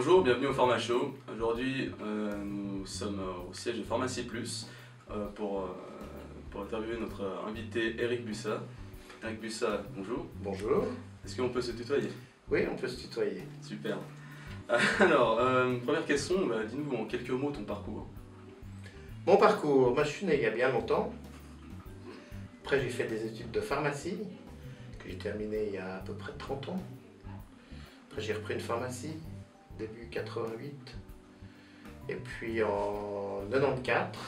Bonjour, bienvenue au Pharma Show. Aujourd'hui, nous sommes au siège de Pharmacie Plus pour interviewer notre invité Eric Bussat. Eric Bussat, bonjour. Bonjour. Est-ce qu'on peut se tutoyer? Oui, on peut se tutoyer. Super. Alors, première question, dis-nous en quelques mots ton parcours. Mon parcours, moi je suis né il y a bien longtemps. Après j'ai fait des études de pharmacie, que j'ai terminé il y a à peu près 30 ans. Après j'ai repris une pharmacie, début 88. Et puis en 94,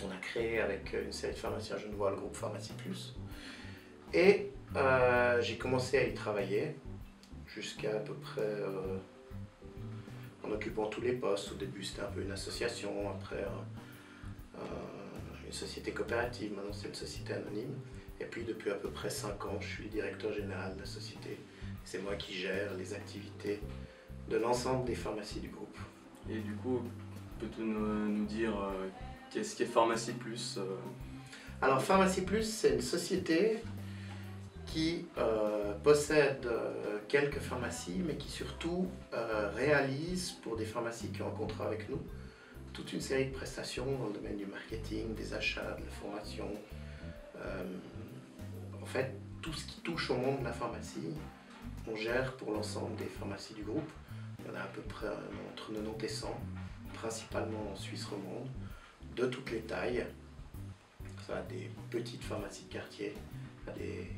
on a créé avec une série de pharmaciens genevois le groupe Pharmacie Plus. Et j'ai commencé à y travailler jusqu'à peu près en occupant tous les postes. Au début c'était un peu une association, après une société coopérative, maintenant c'est une société anonyme. Et puis depuis à peu près 5 ans, je suis directeur général de la société. C'est moi qui gère les activités de l'ensemble des pharmacies du groupe. Et du coup, peux-tu nous dire qu'est-ce qu'est Pharmacie Plus? Alors Pharmacie Plus, c'est une société qui possède quelques pharmacies, mais qui surtout réalise pour des pharmacies qui ont un contrat avec nous toute une série de prestations dans le domaine du marketing, des achats, de la formation. En fait, tout ce qui touche au monde de la pharmacie, on gère pour l'ensemble des pharmacies du groupe. Il y en a à peu près entre 90 et 100, principalement en Suisse romande, de toutes les tailles. Ça va des petites pharmacies de quartier à des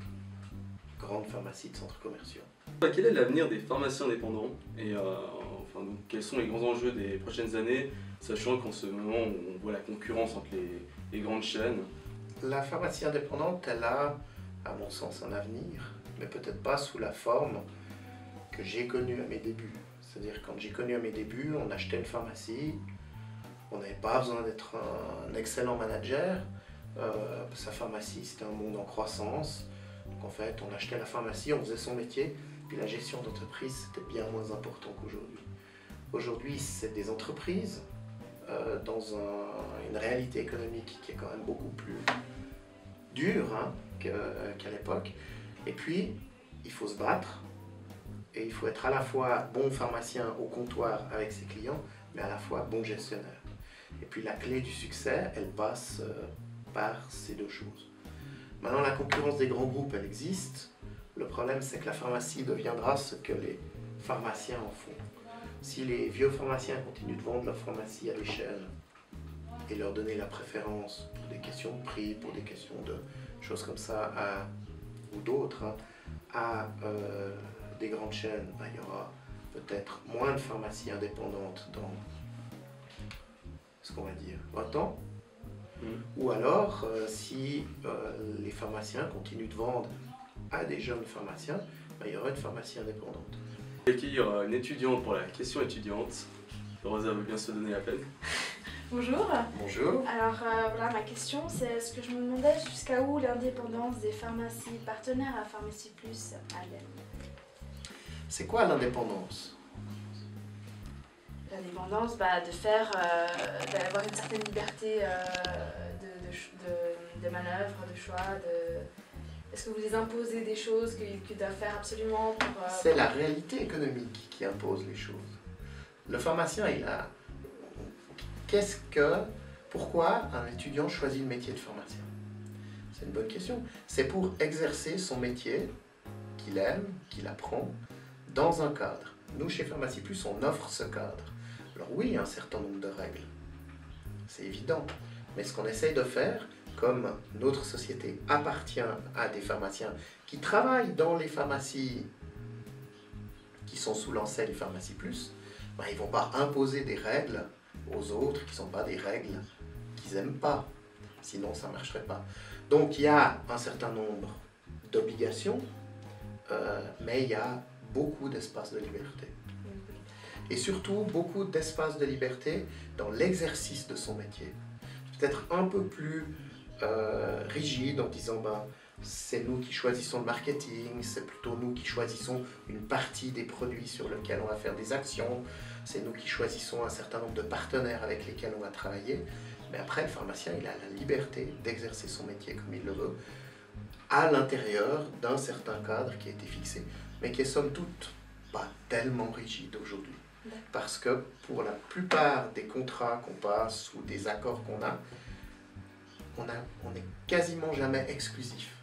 grandes pharmacies de centres commerciaux. Quel est l'avenir des pharmaciens indépendants et donc, quels sont les grands enjeux des prochaines années, sachant qu'en ce moment on voit la concurrence entre les grandes chaînes? La pharmacie indépendante, elle a, à mon sens, un avenir, mais peut-être pas sous la forme que j'ai connue à mes débuts. C'est-à-dire quand j'ai connu à mes débuts, on achetait une pharmacie, on n'avait pas besoin d'être un excellent manager, sa pharmacie c'était un monde en croissance. Donc en fait, on achetait la pharmacie, on faisait son métier, puis la gestion d'entreprise c'était bien moins important qu'aujourd'hui. Aujourd'hui, c'est des entreprises dans une réalité économique qui est quand même beaucoup plus dure qu'à l'époque. Et puis, il faut se battre et il faut être à la fois bon pharmacien au comptoir avec ses clients, mais à la fois bon gestionnaire. Et puis la clé du succès, elle passe par ces deux choses. Maintenant, la concurrence des grands groupes, elle existe. Le problème, c'est que la pharmacie deviendra ce que les pharmaciens en font. Si les vieux pharmaciens continuent de vendre leur pharmacie à l'échelle et leur donner la préférence pour des questions de prix, pour des questions de choses comme ça, ou d'autres, à des grandes chaînes, il y aura peut-être moins de pharmacies indépendantes dans ce qu'on va dire 20 ans. Ou alors, si les pharmaciens continuent de vendre à des jeunes pharmaciens, il y aura une pharmacie indépendante. Je vais accueillir une étudiante pour la question étudiante. Rosa veut bien se donner la peine. Bonjour. Bonjour. Alors voilà, ma question, c'est ce que je me demandais jusqu'à où l'indépendance des pharmacies partenaires à Pharmacie Plus allait. C'est quoi l'indépendance? L'indépendance, de faire, d'avoir une certaine liberté de manœuvre, de choix, Est-ce que vous les imposez des choses qu'ils doivent faire absolument pour... C'est la réalité économique qui impose les choses. Le pharmacien, pourquoi un étudiant choisit le métier de pharmacien? C'est une bonne question. C'est pour exercer son métier qu'il aime, qu'il apprend, dans un cadre. Nous, chez Pharmacie Plus, on offre ce cadre. Alors oui, il y a un certain nombre de règles. C'est évident. Mais ce qu'on essaye de faire, comme notre société appartient à des pharmaciens qui travaillent dans les pharmacies qui sont sous l'enseigne Pharmacie Plus, ils ne vont pas imposer des règles aux autres qui ne sont pas des règles qu'ils n'aiment pas. Sinon, ça ne marcherait pas. Donc, il y a un certain nombre d'obligations, mais il y a beaucoup d'espace de liberté. Et surtout, beaucoup d'espace de liberté dans l'exercice de son métier. Peut-être un peu plus rigide en disant c'est nous qui choisissons le marketing, c'est plutôt nous qui choisissons une partie des produits sur lesquels on va faire des actions, c'est nous qui choisissons un certain nombre de partenaires avec lesquels on va travailler. Mais après, le pharmacien, il a la liberté d'exercer son métier comme il le veut, à l'intérieur d'un certain cadre qui a été fixé, mais qui est somme toute pas tellement rigide aujourd'hui. Parce que pour la plupart des contrats qu'on passe ou des accords qu'on a, on n'est quasiment jamais exclusif.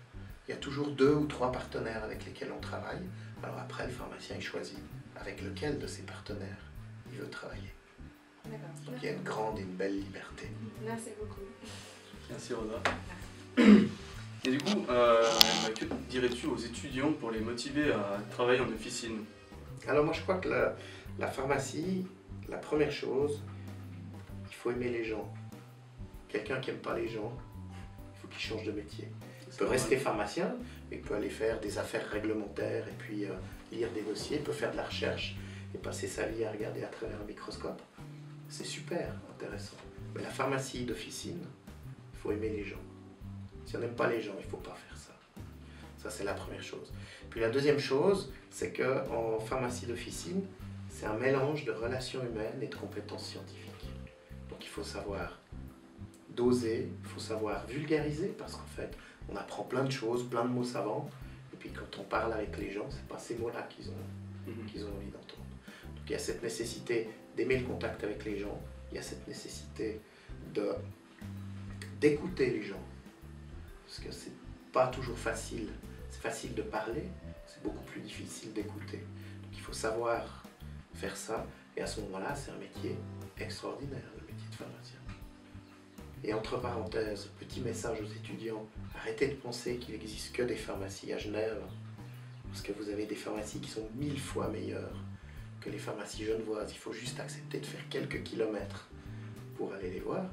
Il y a toujours 2 ou 3 partenaires avec lesquels on travaille. Alors après, le pharmacien il choisit avec lequel de ces partenaires il veut travailler. D'accord. Donc il y a une grande et une belle liberté. Merci beaucoup. Merci Rosa. Et du coup, que dirais-tu aux étudiants pour les motiver à travailler en officine? Alors moi je crois que la pharmacie, la première chose, il faut aimer les gens. Quelqu'un qui n'aime pas les gens, il faut qu'il change de métier. Il peut rester pharmacien, mais il peut aller faire des affaires réglementaires et puis lire des dossiers, il peut faire de la recherche et passer sa vie à regarder à travers un microscope. C'est super intéressant. Mais la pharmacie d'officine, il faut aimer les gens. Si on n'aime pas les gens, il ne faut pas faire ça. Ça, c'est la première chose. Puis la deuxième chose, c'est qu'en pharmacie d'officine, c'est un mélange de relations humaines et de compétences scientifiques. Donc il faut savoir doser, il faut savoir vulgariser, parce qu'en fait, on apprend plein de choses, plein de mots savants, et puis quand on parle avec les gens, c'est pas ces mots-là qu'ils ont envie d'entendre. Donc il y a cette nécessité d'aimer le contact avec les gens, il y a cette nécessité d'écouter les gens, parce que c'est pas toujours facile. C'est facile de parler, c'est beaucoup plus difficile d'écouter. Donc il faut savoir faire ça, et à ce moment-là, c'est un métier extraordinaire, le métier de pharmacien. Et entre parenthèses, petit message aux étudiants, arrêtez de penser qu'il n'existe que des pharmacies à Genève, parce que vous avez des pharmacies qui sont 1000 fois meilleures que les pharmacies genevoises. Il faut juste accepter de faire quelques kilomètres pour aller les voir.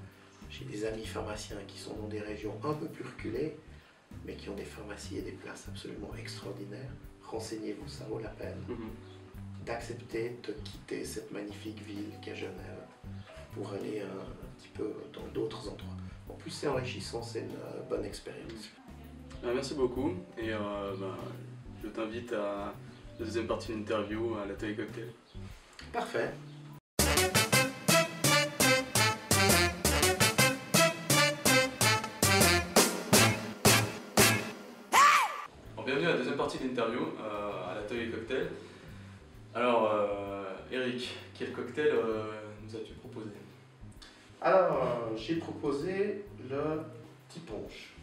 J'ai des amis pharmaciens qui sont dans des régions un peu plus reculées, mais qui ont des pharmacies et des places absolument extraordinaires. Renseignez-vous, ça vaut la peine d'accepter de quitter cette magnifique ville qu'est Genève pour aller un petit peu dans d'autres endroits. En plus, c'est enrichissant, c'est une bonne expérience. Merci beaucoup et je t'invite à la deuxième partie de l'interview, à l'atelier cocktail. Parfait. Bienvenue à la deuxième partie de l'interview, à l'atelier cocktail. Alors, Eric, quel cocktail nous as-tu proposé? Alors, j'ai proposé le petit punch.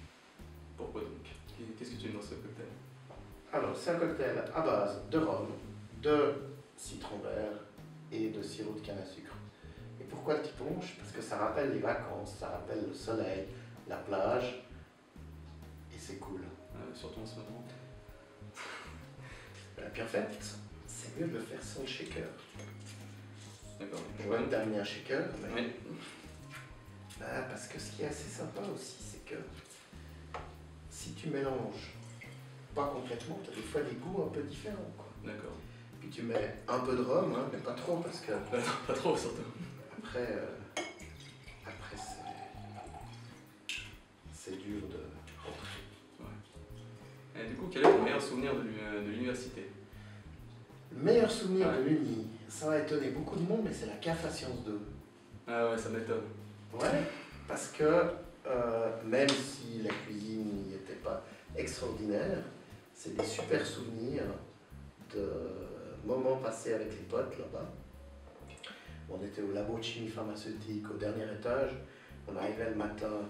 Pourquoi donc? Qu'est-ce que tu aimes dans ce cocktail? Alors, c'est un cocktail à base de rhum, de citron vert et de sirop de canne à sucre. Et pourquoi le petit punch? Parce que ça rappelle les vacances, ça rappelle le soleil, la plage, et c'est cool. Surtout en ce moment. Puis en fait, c'est mieux de le faire sans le shaker. D'accord. Je vais terminer un shaker, mais... Oui. Parce que ce qui est assez sympa aussi, c'est que si tu mélanges pas complètement, tu as des fois des goûts un peu différents, quoi. D'accord. Puis tu mets un peu de rhum, hein, mais pas trop, parce que Pas trop surtout. après c'est dur de rentrer. Ouais. Et du coup, quel est ton meilleur souvenir de l'université? Le meilleur souvenir de l'Uni, ça va étonner beaucoup de monde, mais c'est la CAF à Sciences 2. Ah ouais, ça m'étonne. Ouais, parce que même si la cuisine n'y était pas extraordinaire, c'est des super souvenirs de moments passés avec les potes là-bas. On était au labo de chimie pharmaceutique, au dernier étage. On arrivait le matin,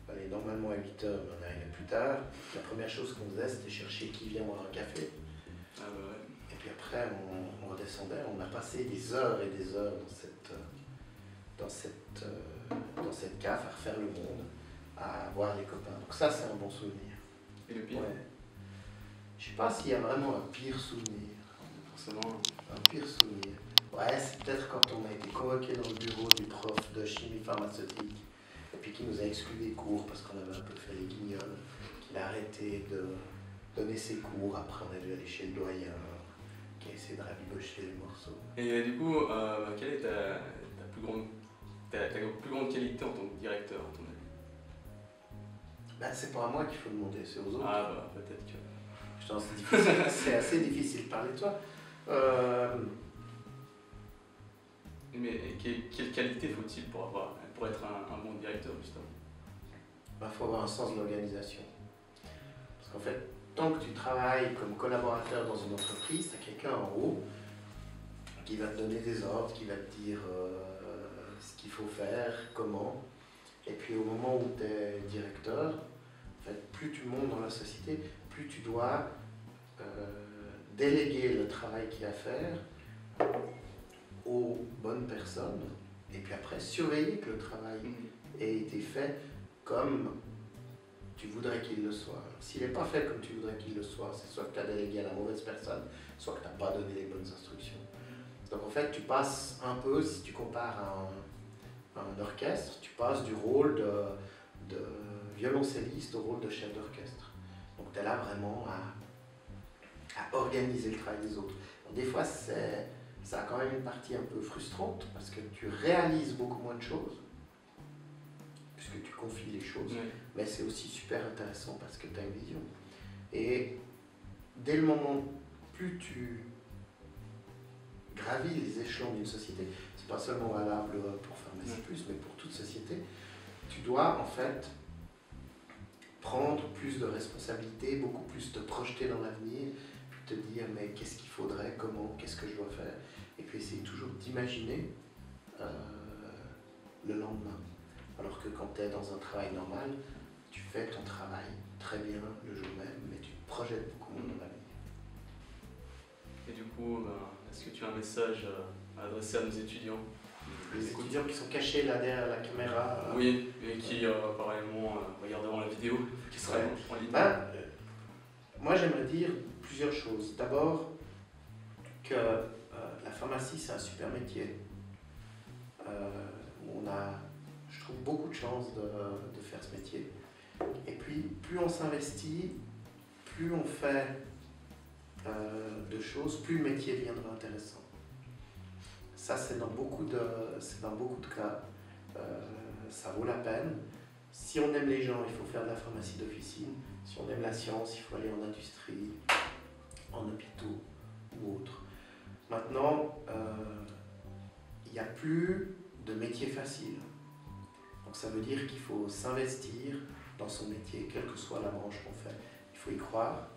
allez, normalement à 8h, mais on arrivait plus tard. La première chose qu'on faisait, c'était chercher qui vient boire un café. Ah bah ouais. Et puis après, on redescendait. On a passé des heures et des heures dans cette cave à refaire le monde, à voir les copains. Donc ça, c'est un bon souvenir. Et le pire? Ouais. Je sais pas s'il y a vraiment un pire souvenir. Forcément. Un pire souvenir. Ouais, c'est peut-être quand on a été convoqué dans le bureau du prof de chimie pharmaceutique et puis qui nous a exclus des cours parce qu'on avait un peu fait les guignols, qu'il a arrêté de donner ses cours. Après, on a dû aller chez le doyen qui a essayé de rabibocher les morceaux. Et du coup, quelle est ta plus grande qualité en tant que directeur, à ton avis? Ben, c'est pas à moi qu'il faut demander, c'est aux autres. Ah bah peut-être que... Putain, c'est difficile, c'est assez difficile de parler de toi. Mais quelle qualité faut-il pour être un bon directeur, justement? Il faut avoir un sens de l'organisation. Parce qu'en fait, tant que tu travailles comme collaborateur dans une entreprise, tu as quelqu'un en haut qui va te donner des ordres, qui va te dire ce qu'il faut faire, comment. Et puis au moment où tu es directeur, en fait, plus tu montes dans la société, plus tu dois déléguer le travail qu'il y a à faire aux bonnes personnes, et puis après surveiller que le travail ait été fait comme tu voudrais qu'il le soit. S'il n'est pas fait comme tu voudrais qu'il le soit, c'est soit que tu as délégué à la mauvaise personne, soit que tu n'as pas donné les bonnes instructions. Donc en fait, tu passes un peu, si tu compares à un orchestre, tu passes du rôle de violoncelliste au rôle de chef d'orchestre. Donc tu es là vraiment à organiser le travail des autres. Donc, des fois, ça a quand même une partie un peu frustrante parce que tu réalises beaucoup moins de choses puisque tu confies les choses. Mais c'est aussi super intéressant parce que tu as une vision. Et dès le moment, plus tu gravis les échelons d'une société, c'est pas seulement valable pour Pharmacie Plus, mais pour toute société, tu dois en fait prendre plus de responsabilités, beaucoup plus te projeter dans l'avenir, puis te dire mais qu'est-ce qu'il faudrait, comment, qu'est-ce que je dois faire, et puis essayer toujours d'imaginer le lendemain. Alors que quand tu es dans un travail normal, tu fais ton travail très bien le jour même, mais tu te projettes beaucoup moins dans l'avenir. Et du coup, est-ce que tu as un message à adresser à nos étudiants? Les étudiants qui sont cachés là derrière la caméra. Oui, et qui apparemment regarderont la vidéo qui sera en ligne. Moi j'aimerais dire plusieurs choses. D'abord, que la pharmacie c'est un super métier. On a, je trouve, beaucoup de chance de faire ce métier. Et puis, plus on s'investit, plus on fait de choses, plus le métier deviendra intéressant. Ça, c'est dans beaucoup de cas. Ça vaut la peine. Si on aime les gens, il faut faire de la pharmacie d'officine. Si on aime la science, il faut aller en industrie, en hôpitaux ou autre. Maintenant, il n'y a plus de métier facile. Donc ça veut dire qu'il faut s'investir dans son métier, quelle que soit la branche qu'on fait. Il faut y croire.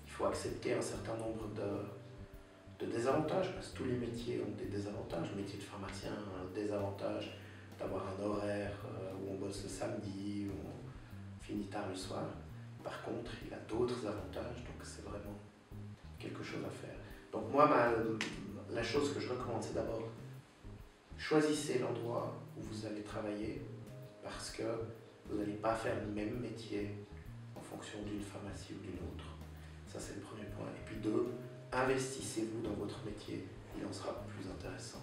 Il faut accepter un certain nombre de désavantages, parce que tous les métiers ont des désavantages. Le métier de pharmacien a un désavantage d'avoir un horaire où on bosse le samedi, où on finit tard le soir. Par contre, il a d'autres avantages, donc c'est vraiment quelque chose à faire. Donc moi, la chose que je recommande, c'est d'abord choisissez l'endroit où vous allez travailler, parce que vous n'allez pas faire le même métier en fonction d'une pharmacie ou d'une autre. Ça, c'est le premier point. Et puis deux, investissez-vous dans votre métier, il en sera plus intéressant.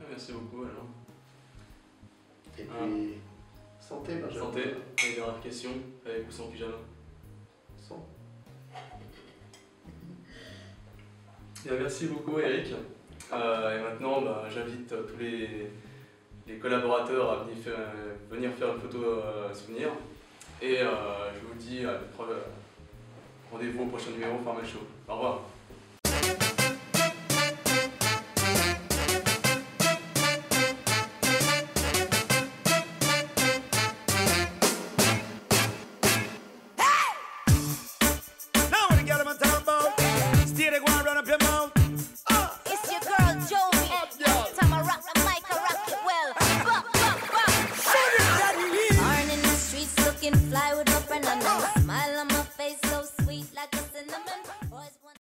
Merci beaucoup alors. Et puis, santé, Benjamin. Santé, une dernière question, avec ou sans pyjama? Sans. Merci beaucoup Eric. Et maintenant, j'invite tous les collaborateurs à venir faire une photo souvenir. Et je vous dis rendez-vous au prochain numéro Pharma Show. Au revoir. Fly with up and a smile on my face, so